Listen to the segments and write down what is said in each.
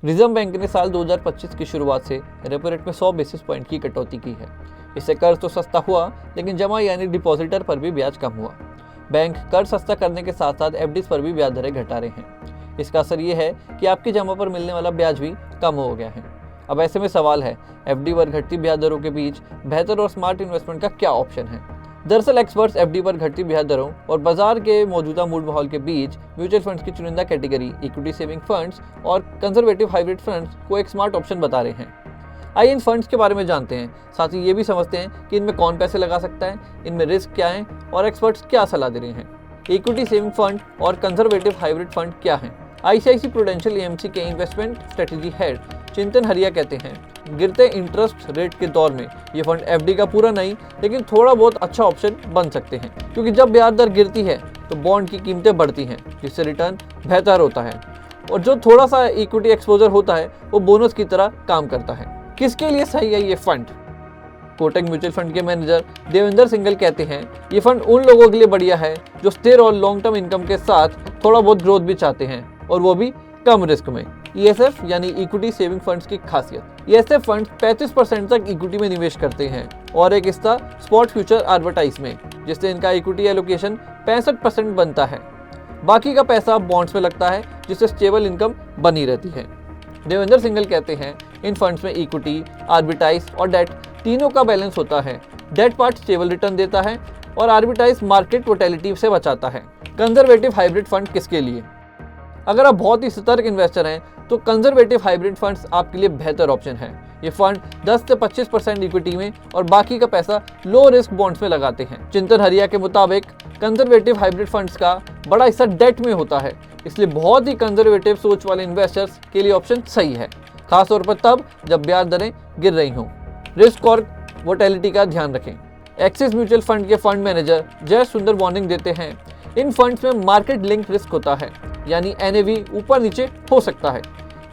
Reserve bank ने साल 2025 की शुरुआत से रेपो रेट में 100 बेसिस पॉइंट की कटौती की है। इससे कर्ज तो सस्ता हुआ, लेकिन जमा यानी डिपॉजिटर पर भी ब्याज कम हुआ। बैंक कर्ज सस्ता करने के साथ साथ एफडीज पर भी ब्याज दरें घटा रहे हैं। इसका असर ये है कि आपकी जमा पर मिलने वाला ब्याज भी कम हो गया है। अब ऐसे में सवाल है, एफडी पर घटती ब्याज दरों के बीच बेहतर और स्मार्ट इन्वेस्टमेंट का क्या ऑप्शन है। दरअसल एक्सपर्ट्स एफडी पर घटती ब्याज दरों और बाजार के मौजूदा मूड माहौल के बीच म्यूचुअल फंड्स की चुनिंदा कैटेगरी, इक्विटी सेविंग फंड्स और कंजर्वेटिव हाइब्रिड फंड्स को एक स्मार्ट ऑप्शन बता रहे हैं। आइए इन फंड्स के बारे में जानते हैं, साथ ही ये भी समझते हैं कि इनमें कौन पैसे लगा सकता है, इनमें रिस्क क्या है और एक्सपर्ट्स क्या सलाह दे रहे हैं। इक्विटी सेविंग फंड और कंजर्वेटिव हाइब्रिड फंड क्या हैं? आईसीआईसी प्रूडेंशियल एएमसी के इन्वेस्टमेंट स्ट्रेटेजी हेड चिंतन हरिया कहते हैं, गिरते इंटरेस्ट रेट के दौर में ये फंड एफडी का पूरा नहीं, लेकिन थोड़ा बहुत अच्छा ऑप्शन बन सकते हैं, क्योंकि जब ब्याज दर गिरती है तो बॉन्ड की कीमतें बढ़ती हैं, जिससे रिटर्न बेहतर होता है और जो थोड़ा सा इक्विटी एक्सपोजर होता है वो बोनस की तरह काम करता है। किसके लिए सही है ये फंड? कोटक म्यूचुअल फंड के मैनेजर देवेंद्र सिंघल कहते हैं, ये फंड उन लोगों के लिए बढ़िया है जो स्थिर और लॉन्ग टर्म इनकम के साथ थोड़ा बहुत ग्रोथ भी चाहते हैं, और वो भी कम रिस्क में। ईएसएफ यानी इक्विटी सेविंग फंड्स की खासियत, ईएसएफ फंड 35% तक इक्विटी में निवेश करते हैं और एक हिस्सा स्पॉट फ्यूचर आर्बिट्राइज में, जिससे इनका इक्विटी एलोकेशन 65% बनता है। बाकी का पैसा बॉन्ड्स में लगता है, जिससे स्टेबल इनकम बनी रहती है। देवेंद्र सिंघल कहते हैं, इन फंड्स में इक्विटी, आर्बिट्राइज और डेट तीनों का बैलेंस होता है। डेट पार्ट स्टेबल रिटर्न देता है और आर्बिट्राइज मार्केट वोलेटिलिटी से बचाता है। कंजर्वेटिव हाइब्रिड फंड किसके लिए? अगर आप बहुत ही सतर्क इन्वेस्टर हैं तो कंजर्वेटिव हाइब्रिड फंड्स आपके लिए बेहतर ऑप्शन है। ये फंड 10 से 25% इक्विटी में और बाकी का पैसा लो रिस्क बॉन्ड्स में लगाते हैं। चिंतन हरिया के मुताबिक कंजर्वेटिव हाइब्रिड फंड्स का बड़ा हिस्सा डेट में होता है, इसलिए बहुत ही कंजर्वेटिव सोच वाले इन्वेस्टर्स के लिए ऑप्शन सही है, खासतौर पर तब जब ब्याज दरें गिर रही हों। रिस्क और वोलेटिलिटी का ध्यान रखें। एक्सिस म्यूचुअल फंड के फंड मैनेजर जय सुंदर वार्निंग देते हैं, इन फंड्स में मार्केट लिंक रिस्क होता है, यानी एनएवी ऊपर नीचे हो सकता है,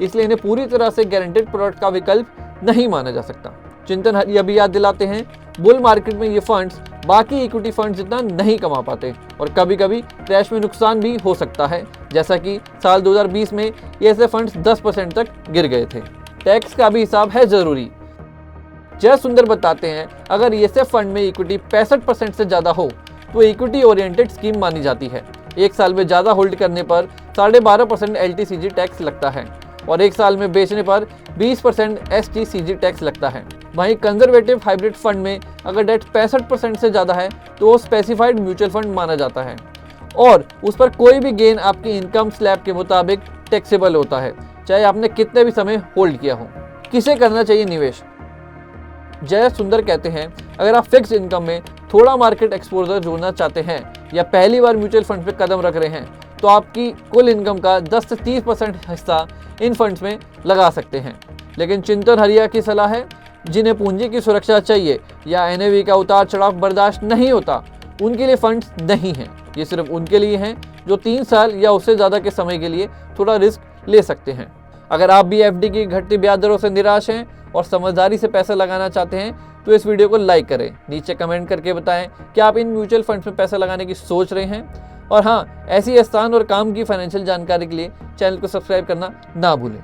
इसलिए इन्हें पूरी तरह से गारंटेड प्रोडक्ट का विकल्प नहीं माना जा सकता। चिंतन हरिया भी याद दिलाते हैं, बुल मार्केट में ये फंड्स बाकी इक्विटी फंड्स जितना नहीं कमा पाते और कभी कभी क्रैश में नुकसान भी हो सकता है, जैसा कि साल 2020 में ऐसे फंड्स 10% तक गिर गए थे। टैक्स का भी हिसाब है जरूरी। जय सुंदर बताते हैं, अगर ईएसएफ फंड में इक्विटी 65% से ज़्यादा हो तो इक्विटी ओरिएंटेड स्कीम मानी जाती है। एक साल में ज़्यादा होल्ड करने पर 12.5% एलटीसीजी टैक्स लगता है और एक साल में बेचने पर 20% एसटीसीजी टैक्स लगता है। वहीं कंजर्वेटिव हाइब्रिड फंड में अगर डेट 65% से ज़्यादा है तो वो स्पेसिफाइड म्यूचुअल फंड माना जाता है और उस पर कोई भी गेन आपकी इनकम स्लैब के मुताबिक टैक्सेबल होता है, चाहे आपने कितने भी समय होल्ड किया हो। किसे करना चाहिए निवेश? जय सुंदर कहते हैं, अगर आप फिक्स इनकम में थोड़ा मार्केट एक्सपोजर जोड़ना चाहते हैं या पहली बार म्यूचुअल फंड पे कदम रख रहे हैं तो आपकी कुल इनकम का 10 से 30% हिस्सा इन फंड्स में लगा सकते हैं। लेकिन चिंतन हरिया की सलाह है, जिन्हें पूंजी की सुरक्षा चाहिए या एनएवी का उतार चढ़ाव बर्दाश्त नहीं होता, उनके लिए फंड्स नहीं हैं। ये सिर्फ उनके लिए हैं जो 3 साल या उससे ज़्यादा के समय के लिए थोड़ा रिस्क ले सकते हैं। अगर आप भी एफडी की घटती ब्याज दरों से निराश हैं और समझदारी से पैसा लगाना चाहते हैं तो इस वीडियो को लाइक करें, नीचे कमेंट करके बताएं कि आप इन म्यूचुअल फंड्स में पैसा लगाने की सोच रहे हैं। और हाँ, ऐसी आसान और काम की फाइनेंशियल जानकारी के लिए चैनल को सब्सक्राइब करना ना भूलें।